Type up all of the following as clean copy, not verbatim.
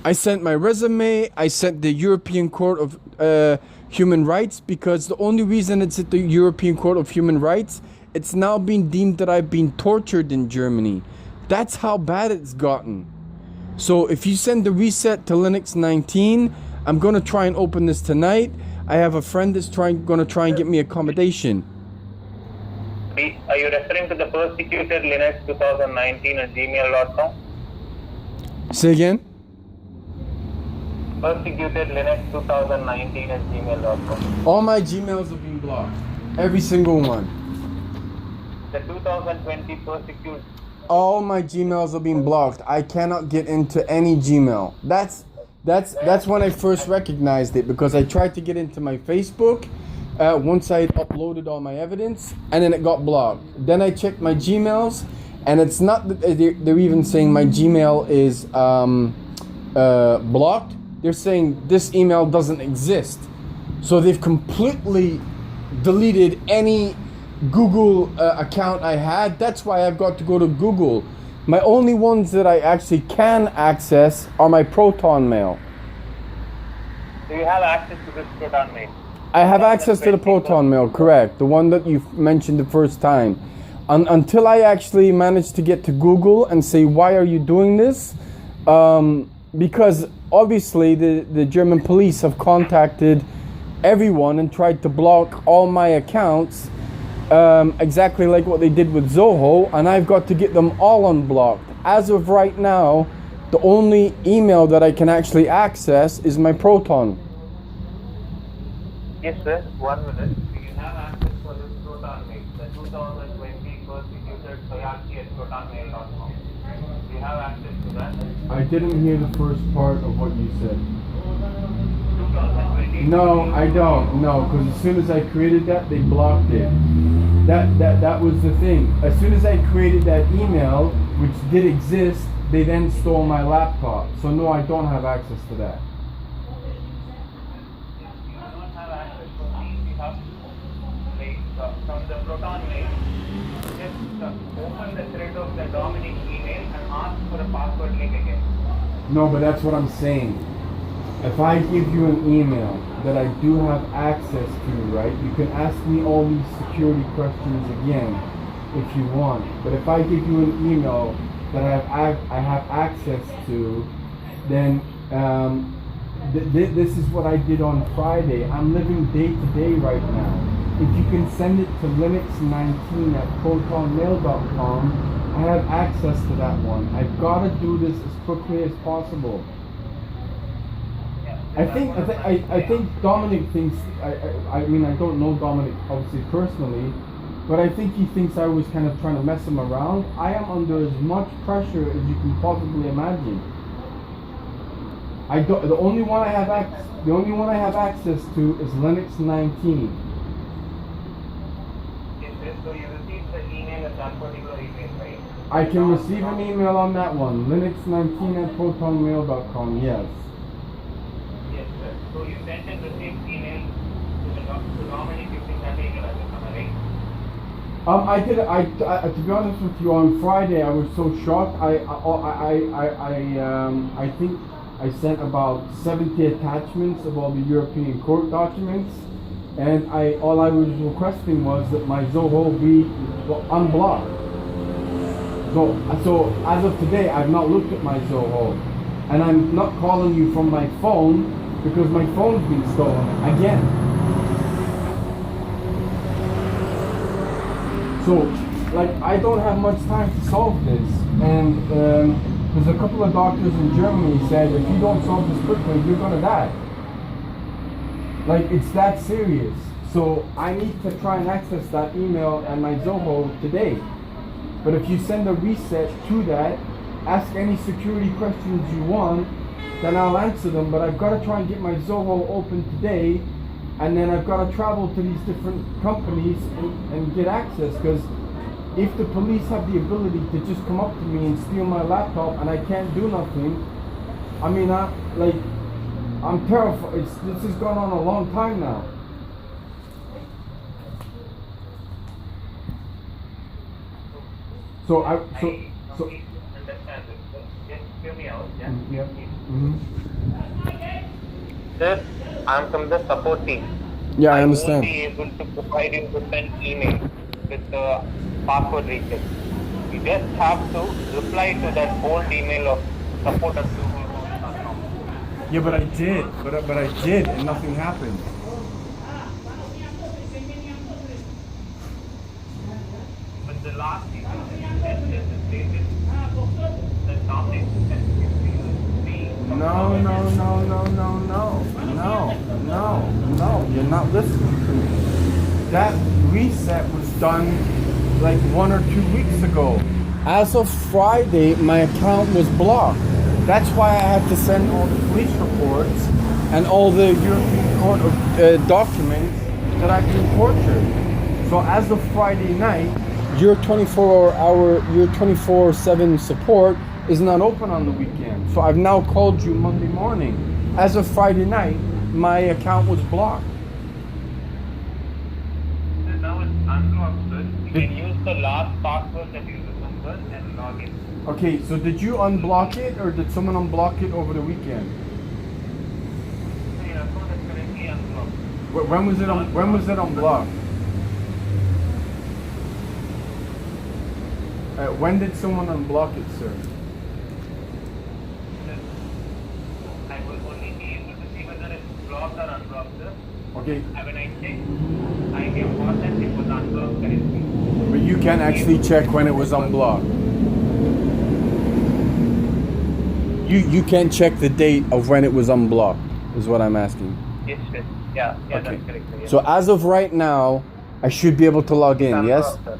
I sent my resume. I sent the European Court of Human Rights, because the only reason it's at the European Court of Human Rights, it's now been deemed that I've been tortured in Germany. That's how bad it's gotten. So if you send the reset to Linux 19, I'm going to try and open this tonight. I have a friend that's going to try and get me accommodation. Are you referring to the persecuted Linux 2019 at gmail.com? Say again? Persecuted Linux 2019 at gmail.com. All my Gmails have been blocked. Every single one. The 2020 persecute. All my Gmails have been blocked. I cannot get into any Gmail. That's when I first recognized it, because I tried to get into my Facebook once I had uploaded all my evidence, and then it got blocked. Then I checked my Gmails, and it's not that they're even saying my Gmail is blocked. They're saying this email doesn't exist. So they've completely deleted any Google account I had. That's why I've got to go to Google. My only ones that I actually can access are my Proton mail. Do you have access to this Proton mail? I have access to the Proton mail, correct. The one that you mentioned the first time. Until I actually managed to get to Google and say, why are you doing this? Because obviously the German police have contacted everyone and tried to block all my accounts, exactly like what they did with Zoho, and I've got to get them all unblocked. As of right now, the only email that I can actually access is my Proton. Yes, sir. 1 minute. Do you have access for this Proton mail? The 2020 persecuted Soyaki at protonmail.com. Do you have access to that? I didn't hear the first part of what you said. 2020. No, I don't. No, because as soon as I created that, they blocked it. That was the thing. As soon as I created that email, which did exist, they then stole my laptop. So no, I don't have access to that. From the Proton mail, just open the thread of the Dominic email and ask for a password link again. No, but that's what I'm saying. If I give you an email that I do have access to, right, you can ask me all these security questions again if you want. But if I give you an email that I have access to, then this is what I did on Friday. I'm living day to day right now. If you can send it to Linux19 at protonmail.com, I have access to that one. I've got to do this as quickly as possible. I think Dominic thinks, I mean, I don't know Dominic obviously personally, but I think he thinks I was kind of trying to mess him around. I am under as much pressure as you can possibly imagine. The only one I have access to is Linux 19. So you received the email at that particular email, right? I can receive an email on that one, Linux19 at protonmail.com, yes. Yes, sir. So you sent and received email to Dominic using that email address, am I right? To be honest with you, on Friday I was so shocked. I think I sent about 70 attachments of all the European court documents, and all I was requesting was that my Zoho be unblocked. So as of today, I've not looked at my Zoho, and I'm not calling you from my phone because my phone's been stolen again. So, like, I don't have much time to solve this, and there's a couple of doctors in Germany said if you don't solve this quickly, you're gonna die. Like, it's that serious. So I need to try and access that email and my Zoho today. But if you send a reset to that, ask any security questions you want, then I'll answer them. But I've got to try and get my Zoho open today, and then I've got to travel to these different companies and get access, because if the police have the ability to just come up to me and steal my laptop and I can't do nothing, I mean, I'm terrified. This has gone on a long time now. So I understand and you have Mm-hmm. Sir, I'm from the support team. Yeah, I won't understand. be able to provide you with an email with the password reset. You just have to reply to that old email of support@google.com. Yeah, but I did. But I did, and nothing happened. But the last email that you sent is stated that Dominic sent you free. No. You're not listening to me. That reset was done like 1 or 2 weeks ago. As of Friday, my account was blocked. That's why I had to send all the police reports and all the European Court of documents that I've been tortured. So as of Friday night, your 24/7 support is not open on the weekend. So I've now called you Monday morning. As of Friday night, my account was blocked. So now it's unlocked, sir. You can use the last password that you remember and log in. Okay, so did you unblock it or did someone unblock it over the weekend? So your account is currently unlocked. When was it unblocked? When did someone unblock it, sir? I will only be able to see whether it's blocked or unblocked, sir. Okay, When I checked, I get what that it was unblocked currently. but you can actually check when it was unblocked. You can't check the date of when it was unblocked, is what I'm asking. Yes, sir. Yeah, Okay. that's correct, sir. Yeah. So as of right now, I should be able to log in, yes? Unblocked, sir.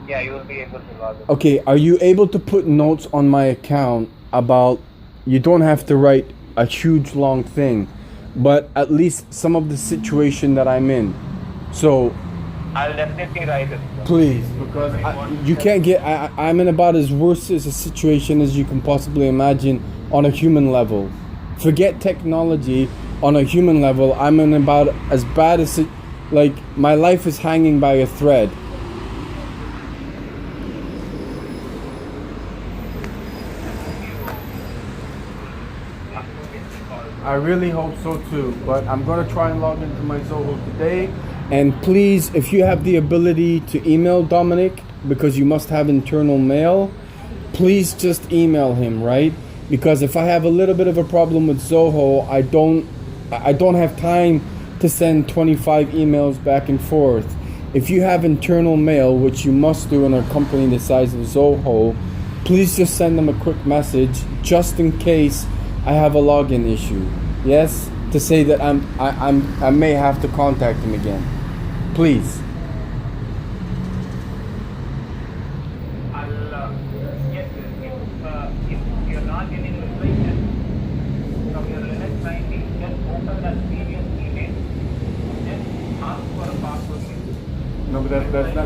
Yeah, you will be able to log in. Okay, are you able to put notes on my account about, you don't have to write a huge long thing, but at least some of the situation that I'm in. So I'll definitely write it, sir. please, because you can't get, I'm in about as worse as a situation as you can possibly imagine on a human level. Forget technology, on a human level, I'm in about as bad as it, like my life is hanging by a thread. I really hope so too, but I'm gonna try and log into my Zoho today. And please, if you have the ability to email Dominic, because you must have internal mail, please just email him, right? Because if I have a little bit of a problem with Zoho, I don't have time to send 25 emails back and forth. If you have internal mail, which you must do in a company the size of Zoho, please just send them a quick message just in case I have a login issue. Yes, to say that I may have to contact him again. Please. I'll, yes, sir. If you're not getting reply from your Linux 90, just open that previous email. Just ask for a password. No, but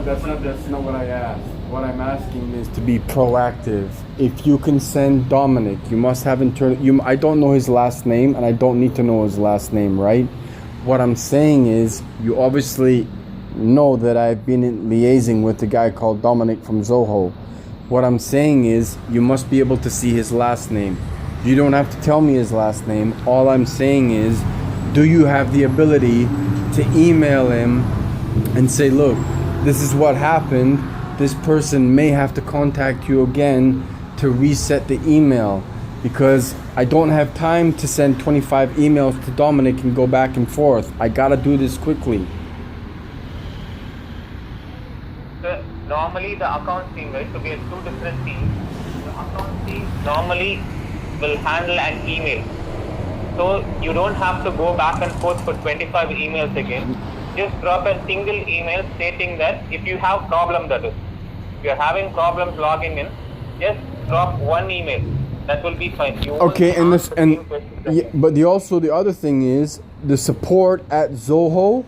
that's not what I asked. What I'm asking is to be proactive. If you can send Dominic, you must have internal. I don't know his last name, and I don't need to know his last name, right? What I'm saying is, you obviously know that I've been liaising with a guy called Dominic from Zoho. What I'm saying is, you must be able to see his last name. You don't have to tell me his last name. All I'm saying is, do you have the ability to email him and say, look, this is what happened. This person may have to contact you again to reset the email, because I don't have time to send 25 emails to Dominic and go back and forth. I gotta do this quickly. So normally the account team, right? So we have two different teams. The account team normally will handle an email. So you don't have to go back and forth for 25 emails again. Just drop a single email stating that if you have problem, that is, if you're having problems logging in, just drop one email. That will be fine. You Okay, and this but the other thing is the support at Zoho.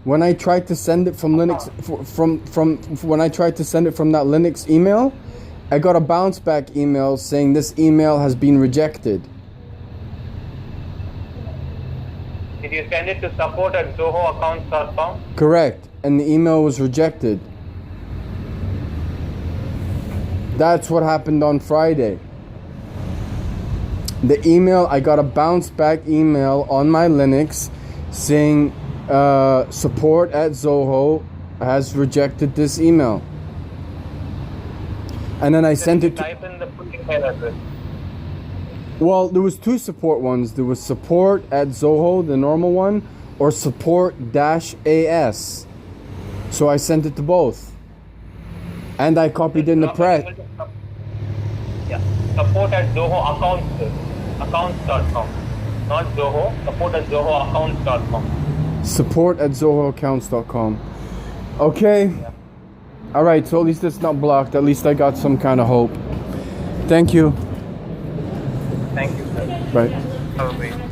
When I tried to send it from Linux, when I tried to send it from that Linux email, I got a bounce back email saying this email has been rejected. Did you send it to support@zohoaccounts.com? Correct, and the email was rejected. That's what happened on Friday. The email, I got a bounce back email on my Linux saying support at Zoho has rejected this email. And then I sent it to... Type in the full email address. Well, there was two support ones. There was support at Zoho, the normal one, or support-as. So I sent it to both. And I copied in the press. Yeah, support at Zoho accounts.com. Not Zoho, support at Zoho accounts.com. Support at zohoaccounts.com. Okay. Yeah. Alright, so at least it's not blocked. At least I got some kind of hope. Thank you. Thank you, sir. Bye. Have a great day.